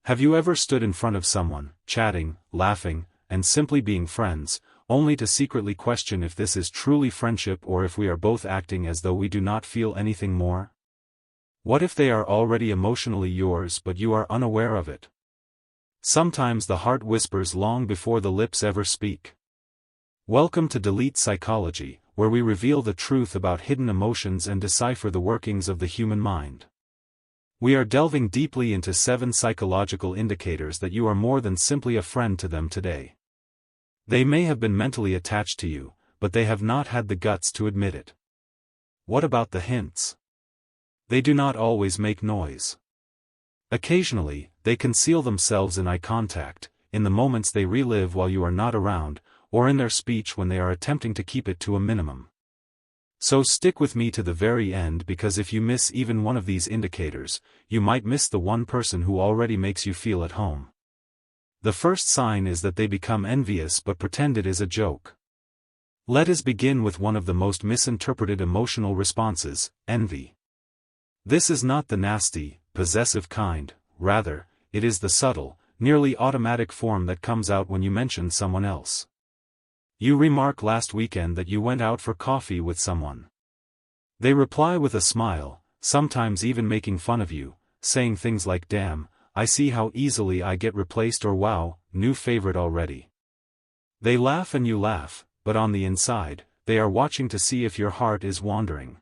Have you ever stood in front of someone, chatting, laughing, and simply being friends, only to secretly question if this is truly friendship or if we are both acting as though we do not feel anything more? What if they are already emotionally yours but you are unaware of it? Sometimes the heart whispers long before the lips ever speak. Welcome to Delete Psychology, where we reveal the truth about hidden emotions and decipher the workings of the human mind. We are delving deeply into 7 psychological indicators that you are more than simply a friend to them today. They may have been mentally attached to you, but they have not had the guts to admit it. What about the hints? They do not always make noise. Occasionally, they conceal themselves in eye contact, in the moments they relive while you are not around, or in their speech when they are attempting to keep it to a minimum. So stick with me to the very end, because if you miss even one of these indicators, you might miss the one person who already makes you feel at home. The first sign is that they become envious but pretend it is a joke. Let us begin with one of the most misinterpreted emotional responses, envy. This is not the nasty, possessive kind, rather, it is the subtle, nearly automatic form that comes out when you mention someone else. You remark last weekend that you went out for coffee with someone. They reply with a smile, sometimes even making fun of you, saying things like "Damn, I see how easily I get replaced," or "Wow, new favorite already." They laugh and you laugh, but on the inside, they are watching to see if your heart is wandering.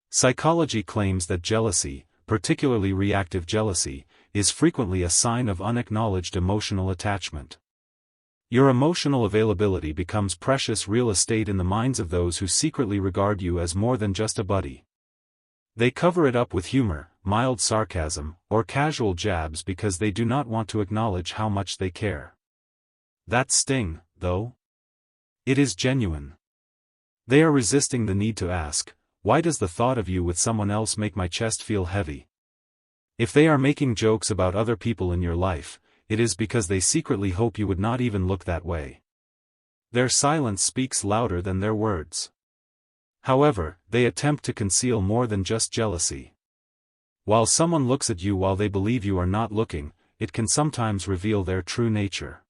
Psychology claims that jealousy, particularly reactive jealousy, is frequently a sign of unacknowledged emotional attachment. Your emotional availability becomes precious real estate in the minds of those who secretly regard you as more than just a buddy. They cover it up with humor, mild sarcasm, or casual jabs because they do not want to acknowledge how much they care. That sting, though? It is genuine. They are resisting the need to ask, "Why does the thought of you with someone else make my chest feel heavy?" If they are making jokes about other people in your life, it is because they secretly hope you would not even look that way. Their silence speaks louder than their words. However, they attempt to conceal more than just jealousy. While someone looks at you while they believe you are not looking, it can sometimes reveal their true nature.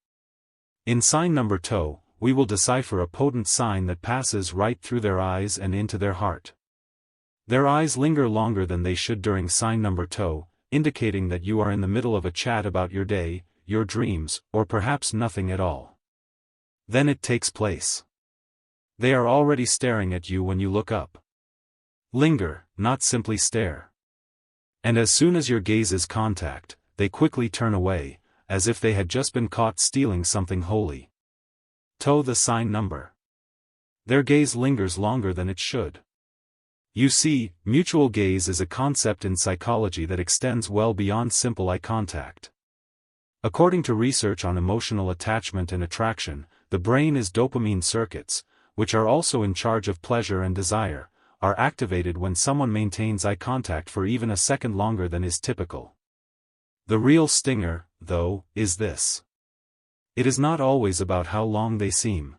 In sign number 2, we will decipher a potent sign that passes right through their eyes and into their heart. Their eyes linger longer than they should during sign number 2, indicating that you are in the middle of a chat about your day, your dreams, or perhaps nothing at all. Then it takes place. They are already staring at you when you look up. Linger, not simply stare. And as soon as your gaze is contact, they quickly turn away, as if they had just been caught stealing something holy. The sign number. Their gaze lingers longer than it should. You see, mutual gaze is a concept in psychology that extends well beyond simple eye contact. According to research on emotional attachment and attraction, the brain is dopamine circuits, which are also in charge of pleasure and desire, are activated when someone maintains eye contact for even a second longer than is typical. The real stinger, though, is this. It is not always about how long they seem.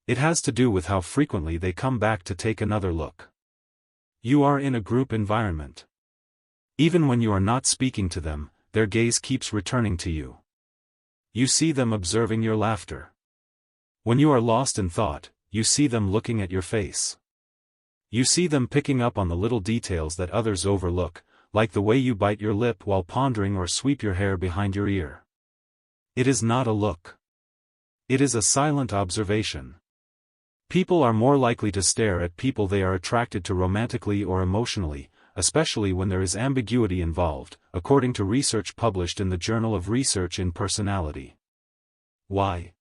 It has to do with how frequently they come back to take another look. You are in a group environment. Even when you are not speaking to them, their gaze keeps returning to you. You see them observing your laughter. When you are lost in thought, you see them looking at your face. You see them picking up on the little details that others overlook, like the way you bite your lip while pondering or sweep your hair behind your ear. It is not a look. It is a silent observation. People are more likely to stare at people they are attracted to romantically or emotionally, especially when there is ambiguity involved, according to research published in the Journal of Research in Personality. Why?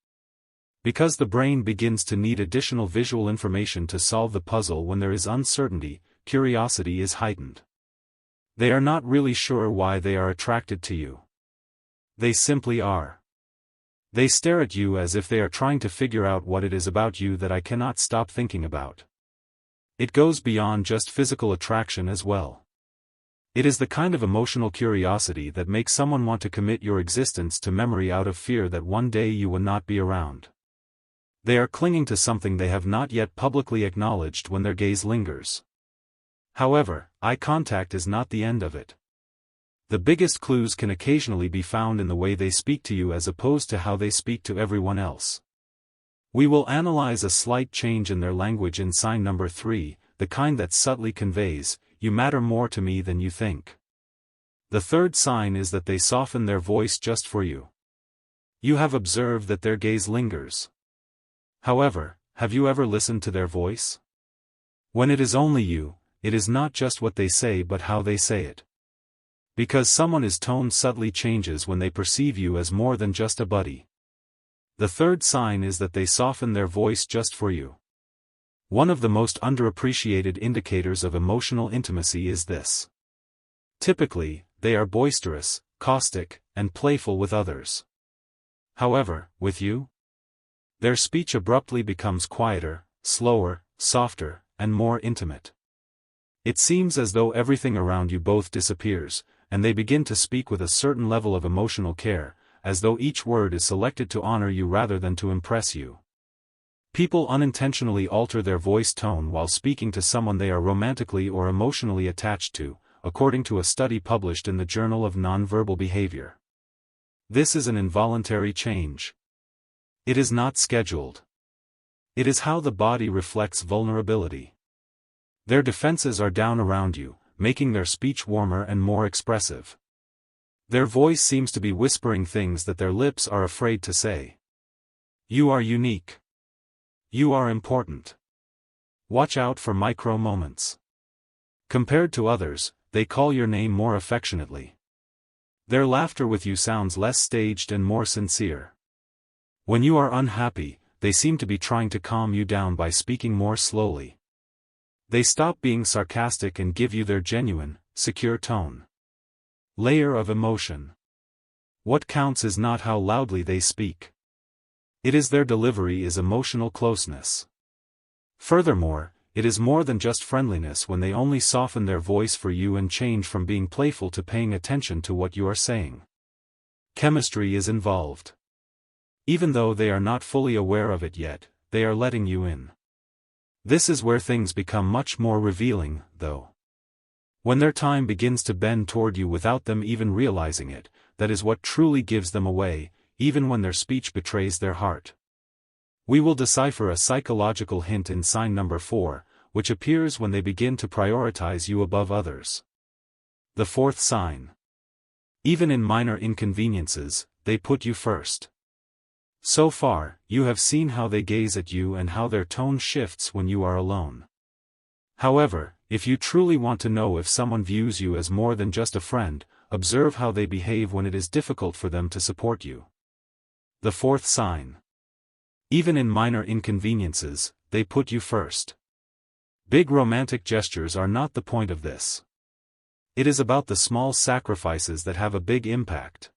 Because the brain begins to need additional visual information to solve the puzzle. When there is uncertainty, curiosity is heightened. They are not really sure why they are attracted to you. They simply are. They stare at you as if they are trying to figure out what it is about you that I cannot stop thinking about. It goes beyond just physical attraction as well. It is the kind of emotional curiosity that makes someone want to commit your existence to memory out of fear that one day you will not be around. They are clinging to something they have not yet publicly acknowledged when their gaze lingers. However, eye contact is not the end of it. The biggest clues can occasionally be found in the way they speak to you as opposed to how they speak to everyone else. We will analyze a slight change in their language in sign number 3, the kind that subtly conveys, "You matter more to me than you think." The third sign is that they soften their voice just for you. You have observed that their gaze lingers. However, have you ever listened to their voice? When it is only you, it is not just what they say but how they say it. Because someone's tone subtly changes when they perceive you as more than just a buddy. The third sign is that they soften their voice just for you. One of the most underappreciated indicators of emotional intimacy is this. Typically, they are boisterous, caustic, and playful with others. However, with you? Their speech abruptly becomes quieter, slower, softer, and more intimate. It seems as though everything around you both disappears, and they begin to speak with a certain level of emotional care, as though each word is selected to honor you rather than to impress you. People unintentionally alter their voice tone while speaking to someone they are romantically or emotionally attached to, according to a study published in the Journal of Nonverbal Behavior. This is an involuntary change. It is not scheduled. It is how the body reflects vulnerability. Their defenses are down around you, making their speech warmer and more expressive. Their voice seems to be whispering things that their lips are afraid to say. You are unique. You are important. Watch out for micro moments. Compared to others, they call your name more affectionately. Their laughter with you sounds less staged and more sincere. When you are unhappy, they seem to be trying to calm you down by speaking more slowly. They stop being sarcastic and give you their genuine, secure tone. Layer of emotion. What counts is not how loudly they speak. It is their delivery is emotional closeness. Furthermore, it is more than just friendliness when they only soften their voice for you and change from being playful to paying attention to what you are saying. Chemistry is involved. Even though they are not fully aware of it yet, they are letting you in. This is where things become much more revealing, though. When their time begins to bend toward you without them even realizing it, that is what truly gives them away, even when their speech betrays their heart. We will decipher a psychological hint in sign number 4, which appears when they begin to prioritize you above others. The fourth sign. Even in minor inconveniences, they put you first. So far, you have seen how they gaze at you and how their tone shifts when you are alone. However, if you truly want to know if someone views you as more than just a friend, observe how they behave when it is difficult for them to support you. The fourth sign. Even in minor inconveniences, they put you first. Big romantic gestures are not the point of this. It is about the small sacrifices that have a big impact.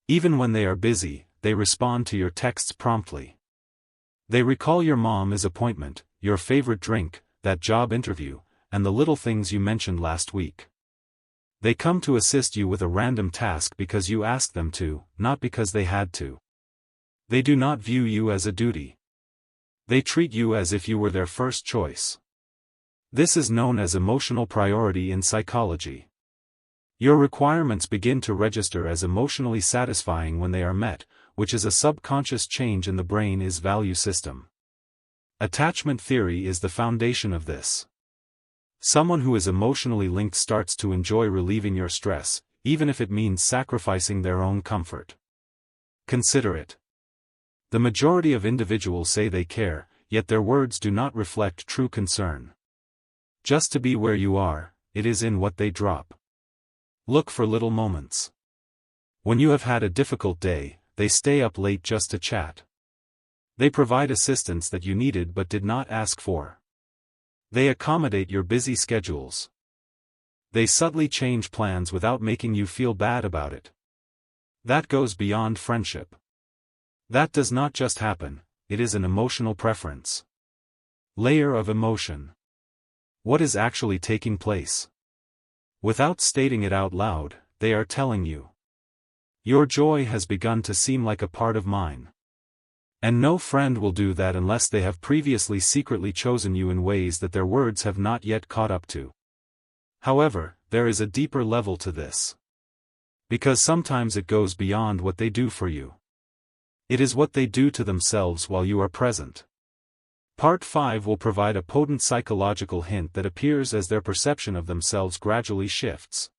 Even when they are busy, they respond to your texts promptly. They recall your mom's appointment, your favorite drink, that job interview, and the little things you mentioned last week. They come to assist you with a random task because you asked them to, not because they had to. They do not view you as a duty. They treat you as if you were their first choice. This is known as emotional priority in psychology. Your requirements begin to register as emotionally satisfying when they are met, which is a subconscious change in the brain's value system. Attachment theory is the foundation of this. Someone who is emotionally linked starts to enjoy relieving your stress, even if it means sacrificing their own comfort. Consider it. The majority of individuals say they care, yet their words do not reflect true concern. Just to be where you are, it is in what they drop. Look for little moments. When you have had a difficult day, they stay up late just to chat. They provide assistance that you needed but did not ask for. They accommodate your busy schedules. They subtly change plans without making you feel bad about it. That goes beyond friendship. That does not just happen, it is an emotional preference. Layer of emotion. What is actually taking place? Without stating it out loud, they are telling you. Your joy has begun to seem like a part of mine. And no friend will do that unless they have previously secretly chosen you in ways that their words have not yet caught up to. However, there is a deeper level to this. Because sometimes it goes beyond what they do for you. It is what they do to themselves while you are present. Part 5 will provide a potent psychological hint that appears as their perception of themselves gradually shifts.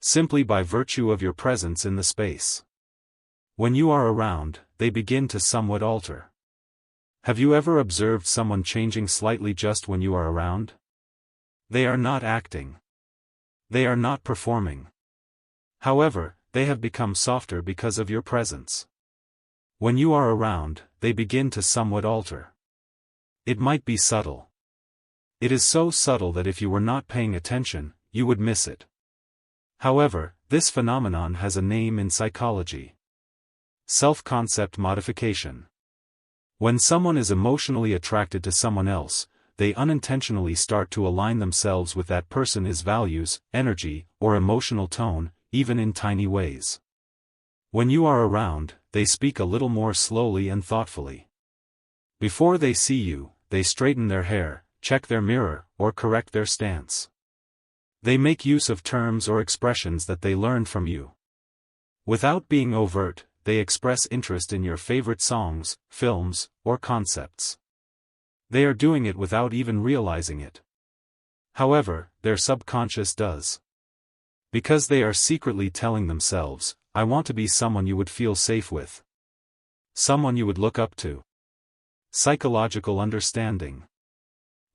Simply by virtue of your presence in the space. When you are around, they begin to somewhat alter. Have you ever observed someone changing slightly just when you are around? They are not acting. They are not performing. However, they have become softer because of your presence. When you are around, they begin to somewhat alter. It might be subtle. It is so subtle that if you were not paying attention, you would miss it. However, this phenomenon has a name in psychology. Self-concept modification. When someone is emotionally attracted to someone else, they unintentionally start to align themselves with that person's values, energy, or emotional tone, even in tiny ways. When you are around, they speak a little more slowly and thoughtfully. Before they see you, they straighten their hair, check their mirror, or correct their stance. They make use of terms or expressions that they learned from you. Without being overt, they express interest in your favorite songs, films, or concepts. They are doing it without even realizing it. However, their subconscious does. Because they are secretly telling themselves, I want to be someone you would feel safe with. Someone you would look up to. Psychological understanding.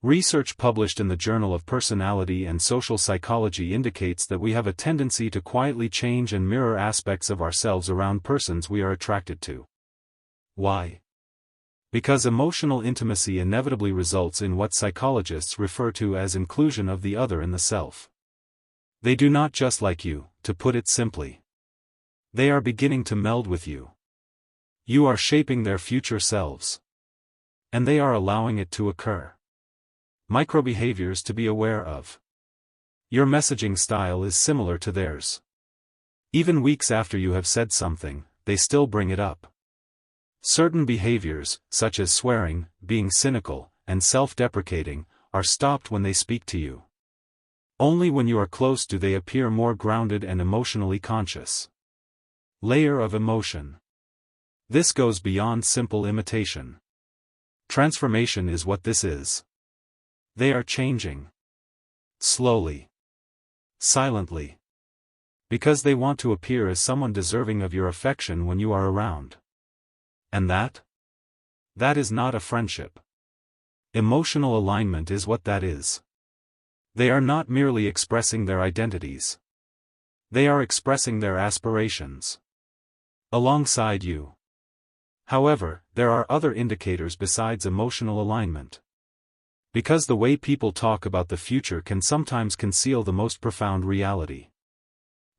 Research published in the Journal of Personality and Social Psychology indicates that we have a tendency to quietly change and mirror aspects of ourselves around persons we are attracted to. Why? Because emotional intimacy inevitably results in what psychologists refer to as inclusion of the other in the self. They do not just like you, to put it simply. They are beginning to meld with you. You are shaping their future selves. And they are allowing it to occur. Microbehaviors to be aware of. Your messaging style is similar to theirs. Even weeks after you have said something, they still bring it up. Certain behaviors, such as swearing, being cynical, and self-deprecating, are stopped when they speak to you. Only when you are close do they appear more grounded and emotionally conscious. Layer of emotion. This goes beyond simple imitation. Transformation is what this is. They are changing. Slowly. Silently. Because they want to appear as someone deserving of your affection when you are around. And that? That is not a friendship. Emotional alignment is what that is. They are not merely expressing their identities. They are expressing their aspirations. Alongside you. However, there are other indicators besides emotional alignment. Because the way people talk about the future can sometimes conceal the most profound reality.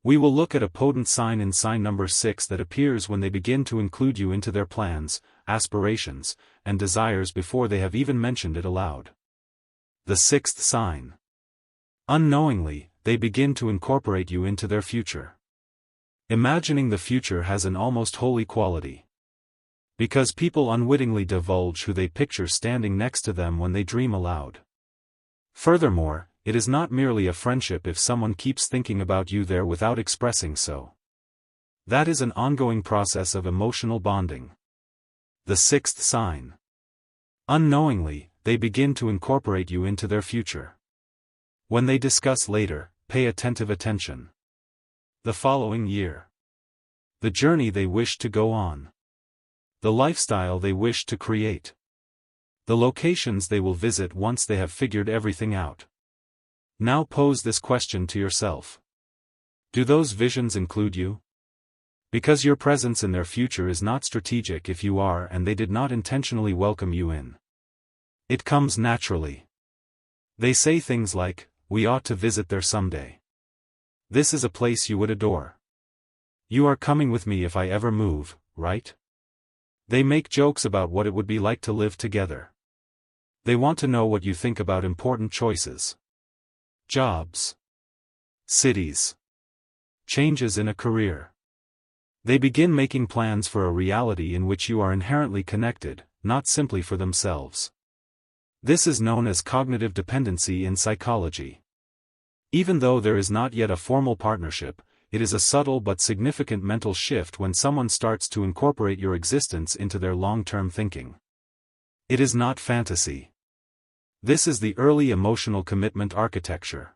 We will look at a potent sign in sign number 6 that appears when they begin to include you into their plans, aspirations, and desires before they have even mentioned it aloud. The 6th sign. Unknowingly, they begin to incorporate you into their future. Imagining the future has an almost holy quality. Because people unwittingly divulge who they picture standing next to them when they dream aloud. Furthermore, it is not merely a friendship if someone keeps thinking about you there without expressing so. That is an ongoing process of emotional bonding. The 6th sign. Unknowingly, they begin to incorporate you into their future. When they discuss later, pay attentive attention. The following year. The journey they wish to go on. The lifestyle they wish to create. The locations they will visit once they have figured everything out. Now pose this question to yourself. Do those visions include you? Because your presence in their future is not strategic if you are and they did not intentionally welcome you in. It comes naturally. They say things like, we ought to visit there someday. This is a place you would adore. You are coming with me if I ever move, right? They make jokes about what it would be like to live together. They want to know what you think about important choices. Jobs. Cities. Changes in a career. They begin making plans for a reality in which you are inherently connected, not simply for themselves. This is known as cognitive dependency in psychology. Even though there is not yet a formal partnership, it is a subtle but significant mental shift when someone starts to incorporate your existence into their long-term thinking. It is not fantasy. This is the early emotional commitment architecture.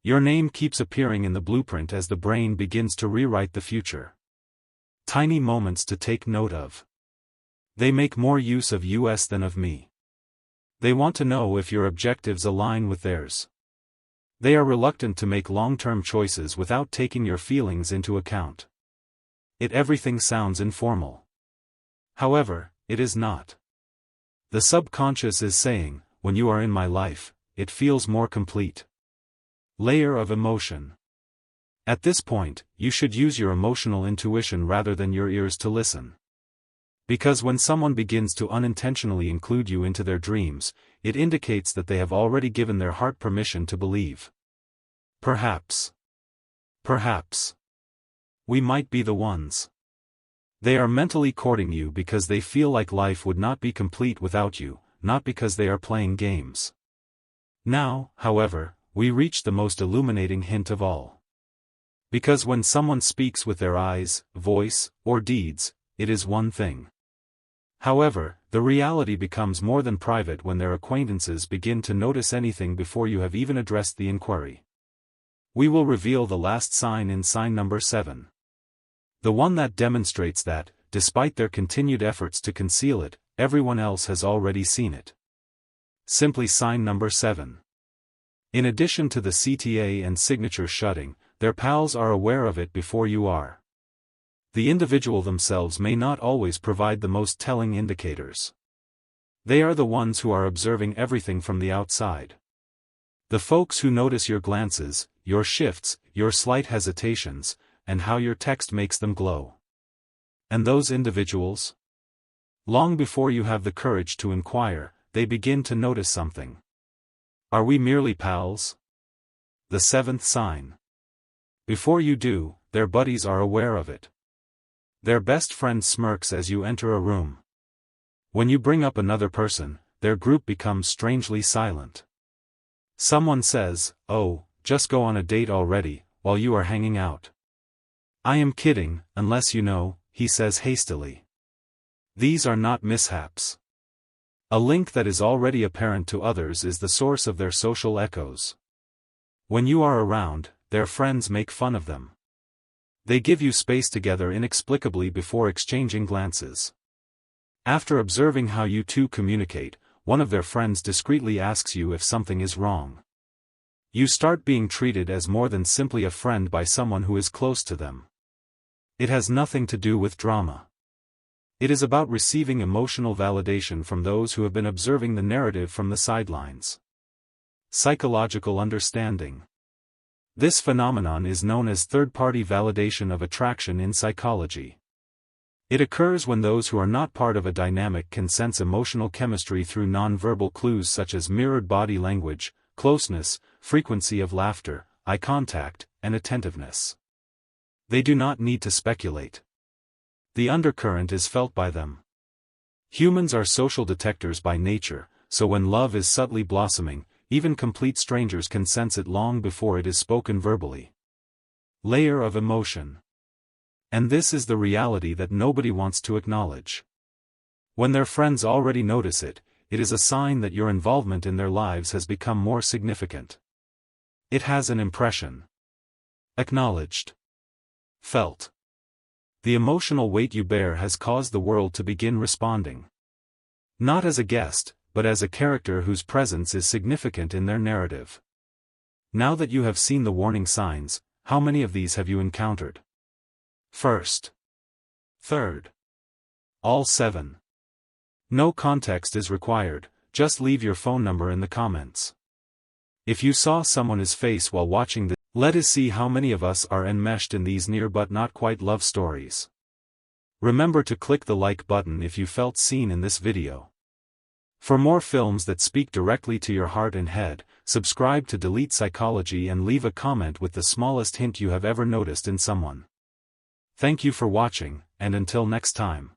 Your name keeps appearing in the blueprint as the brain begins to rewrite the future. Tiny moments to take note of. They make more use of us than of me. They want to know if your objectives align with theirs. They are reluctant to make long-term choices without taking your feelings into account. Everything sounds informal. However, it is not. The subconscious is saying, when you are in my life, it feels more complete. Layer of emotion. At this point, you should use your emotional intuition rather than your ears to listen. Because when someone begins to unintentionally include you into their dreams, it indicates that they have already given their heart permission to believe. Perhaps. We might be the ones. They are mentally courting you because they feel like life would not be complete without you, not because they are playing games. Now, however, we reach the most illuminating hint of all. Because when someone speaks with their eyes, voice, or deeds, it is one thing. However, the reality becomes more than private when their acquaintances begin to notice anything before you have even addressed the inquiry. We will reveal the last sign in sign number 7. The one that demonstrates that, despite their continued efforts to conceal it, everyone else has already seen it. Simply sign number 7. In addition to the CTA and signature shutting, their pals are aware of it before you are. The individual themselves may not always provide the most telling indicators. They are the ones who are observing everything from the outside. The folks who notice your glances, your shifts, your slight hesitations, and how your text makes them glow. And those individuals? Long before you have the courage to inquire, they begin to notice something. Are we merely pals? The 7th sign. Before you do, their buddies are aware of it. Their best friend smirks as you enter a room. When you bring up another person, their group becomes strangely silent. Someone says, "Oh, just go on a date already," while you are hanging out. "I am kidding, unless you know," he says hastily. These are not mishaps. A link that is already apparent to others is the source of their social echoes. When you are around, their friends make fun of them. They give you space together inexplicably before exchanging glances. After observing how you two communicate, one of their friends discreetly asks you if something is wrong. You start being treated as more than simply a friend by someone who is close to them. It has nothing to do with drama. It is about receiving emotional validation from those who have been observing the narrative from the sidelines. Psychological understanding. This phenomenon is known as third-party validation of attraction in psychology. It occurs when those who are not part of a dynamic can sense emotional chemistry through non-verbal clues such as mirrored body language, closeness, frequency of laughter, eye contact, and attentiveness. They do not need to speculate. The undercurrent is felt by them. Humans are social detectors by nature, so when love is subtly blossoming, even complete strangers can sense it long before it is spoken verbally. Layer of emotion. And this is the reality that nobody wants to acknowledge. When their friends already notice it, it is a sign that your involvement in their lives has become more significant. It has an impression. Acknowledged. Felt. The emotional weight you bear has caused the world to begin responding. Not as a guest, but as a character whose presence is significant in their narrative. Now that you have seen the warning signs, how many of these have you encountered? First. Third. All 7. No context is required, just leave your phone number in the comments. If you saw someone's face while watching this, let us see how many of us are enmeshed in these near but not quite love stories. Remember to click the like button if you felt seen in this video. For more films that speak directly to your heart and head, subscribe to Delete Psychology and leave a comment with the smallest hint you have ever noticed in someone. Thank you for watching, and until next time.